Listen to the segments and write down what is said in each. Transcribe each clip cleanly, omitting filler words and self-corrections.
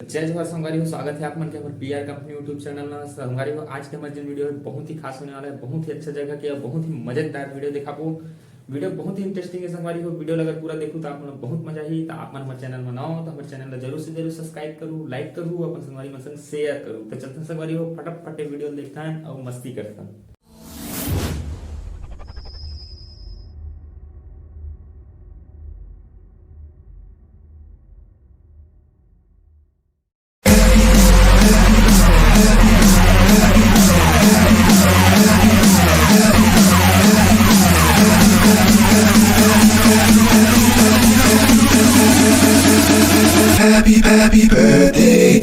जय जोहार संगवारी हो, स्वागत है आप मन के हमारे पीआर कंपनी यूट्यूब चैनल में। संगवारी हो, आज के हमारे जो वीडियो है बहुत ही खास होने वाला है, बहुत ही अच्छा जगह के बहुत ही मजेदार वीडियो देखा को। वीडियो बहुत ही इंटरेस्टिंग है संगवारी हो। वीडियो अगर पूरा देखो तो आप लोग बहुत मजा आई। तो आप मन हमारे चैनल में ना हो तो हमारे चैनल जरूर से जरूर सब्सक्राइब करूँ, लाइक करूँ, अपन संगवारी मन संग शेयर करूँ। तो चलते संगवारी हो, फटाफट वीडियो देखता है और मस्ती करता है। Happy birthday.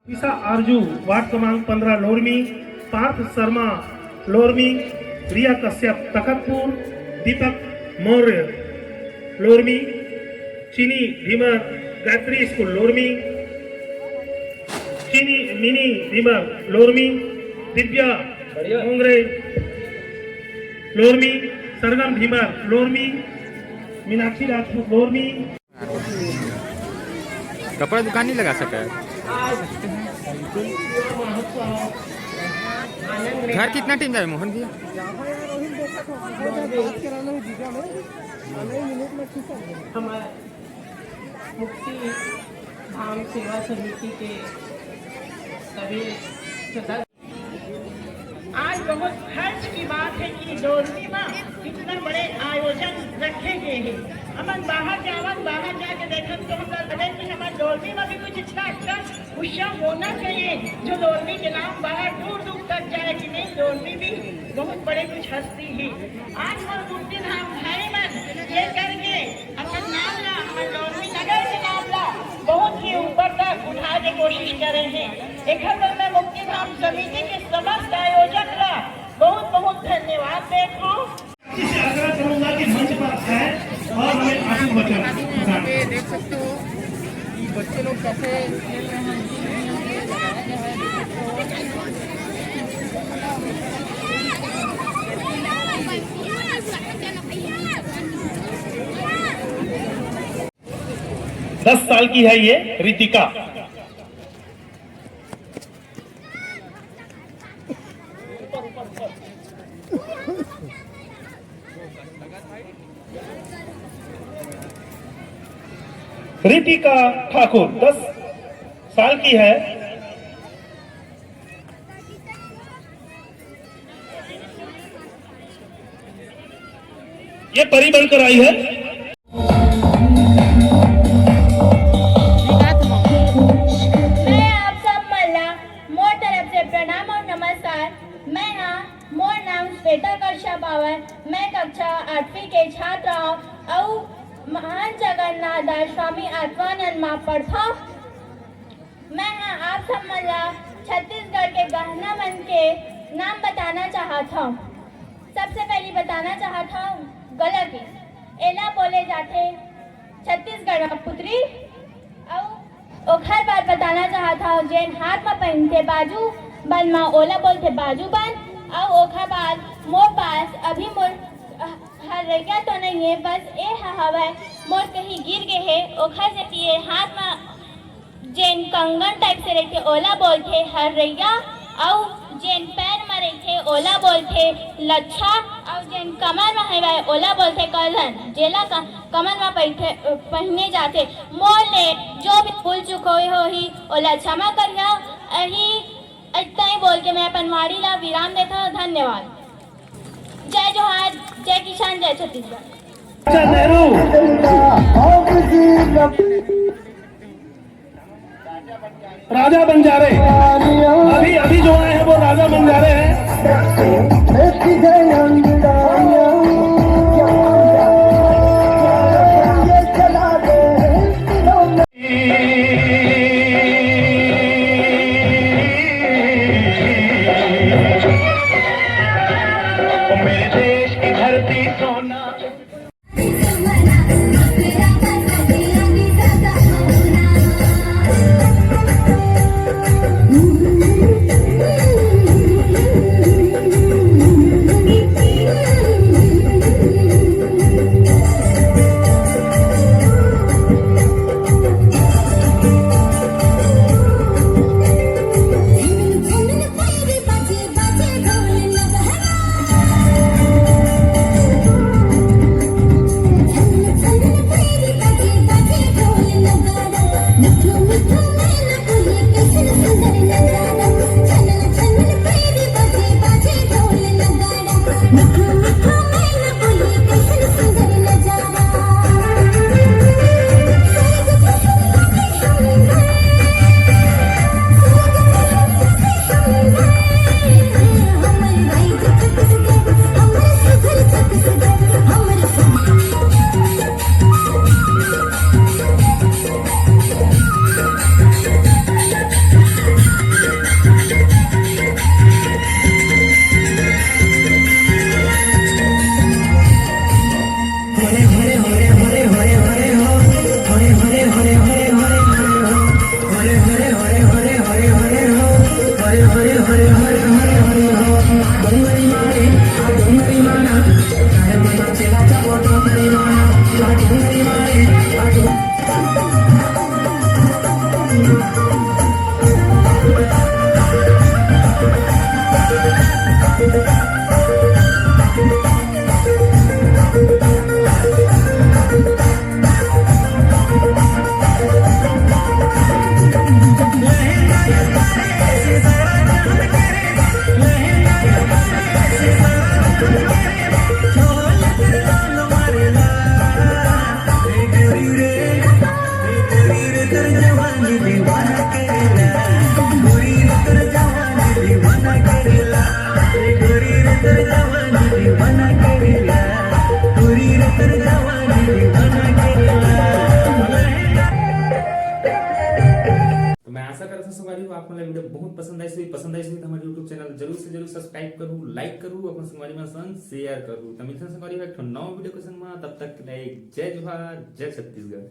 ईसा आरजू वार्ड क्रमांक 15 लोरमी, पार्थ शर्मा लोरमी, रिया कश्यप तखतपुर, दीपक मौर्य लोरमी, चीनी धीमर गायत्री स्कूल लोरमी, चीनी मिनी धीमर लोरमी, दिव्या मोंगरे लोरमी, सरगम धीमर लोरमी, मीनाक्षी राजपूत लोरमी। कपड़ा दुकान नहीं लगा सका है। घर कितना टीम जाए मोहन जी? हमारे मुक्ति धाम सेवा समिति के सभी सदस्य। आज बहुत खर्च की बात है कि डोरनी में इतना बड़े आयोजन रखे गए हैं। हम बाहर जाके देखन तो हम लगे कि हमारे डोरनी में भी कुछ अच्छा उत्सव होना चाहिए जो डोरनी के नाम बाहर दूर दूर तक जाए कि नहीं। डोरनी भी बहुत बड़े कुछ हस्ती है। आज हम मुक्ति धाम भाई मन ये करके अपन नाम ला, हमारे डोरनी नगर के नाम ला बहुत ही ऊपर तक उठाने की कोशिश कर रहे हैं। एक मैं मुक्ति धाम समिति के समस्त आयोजक का बहुत बहुत धन्यवाद देता हूँ। इसे आग्रह करूंगा कि मंच पर आए और हमें आशीष वचन देख सकते हो कि बच्चे लोग कैसे खेल रहे हैं। लगाया गया है 10 साल की है ये रितिका। रितिका ठाकुर 10 साल की है। ये परी बनकर आई है। मैं आप सब मल्ला मोर तरफ से प्रणाम और नमस्कार। मैं मोर नाम श्वेता कर्षा बावर। मैं कक्षा 8वीं के छात्र हूँ और महान जगन्नाथ दास स्वामी आत्मानंद मां पढ़ता। मैं आप सब मल्ला छत्तीसगढ़ के गहना मन के नाम बताना चाहता हूँ। सबसे पहले बताना चाहता हूँ गलत एला बोले जाते छत्तीसगढ़ में पुत्री और ओखर बात बताना चाहता हूँ जेन हाथ में पहनते बाजू बन में ओला बोलते बाजू बन। और ओखर बाद मोर पास अभी मोर हर रैया तो नहीं है, बस ए हवा मोर कहीं गिर गए है। ओखर से ये हाथ में जेन कंगन टाइप से रहते ओला बोलते हर रैया, और जेन पैर में रहते ओला बोलते लच्छा, और जेन कमर में है ओला बोलते करधन। जेला कमर में पहने जाते। मोर ले जो भी भूल चुको हो ही ओला क्षमा करिया। इतना ही बोल के मैं अपन वाणी ला विराम देता हूँ। धन्यवाद। जय जोहार, जय किसान, जय छत्तीसगढ़। राजा बंजारे अभी जो आए हैं वो राजा बंजारे हैं। मेरे देश की धरती सोना। Thank you. आपको वीडियो बहुत पसंद आई तो हमारे यूट्यूब चैनल जरूर से जरूर सब्सक्राइब करूँ, लाइक करूँ, अपन संगवारी में संग शेयर करूँ। तो मिलते हैं संगवारी एक नौ वीडियो के संग में, तब तक जय जोहार, जय छत्तीसगढ़।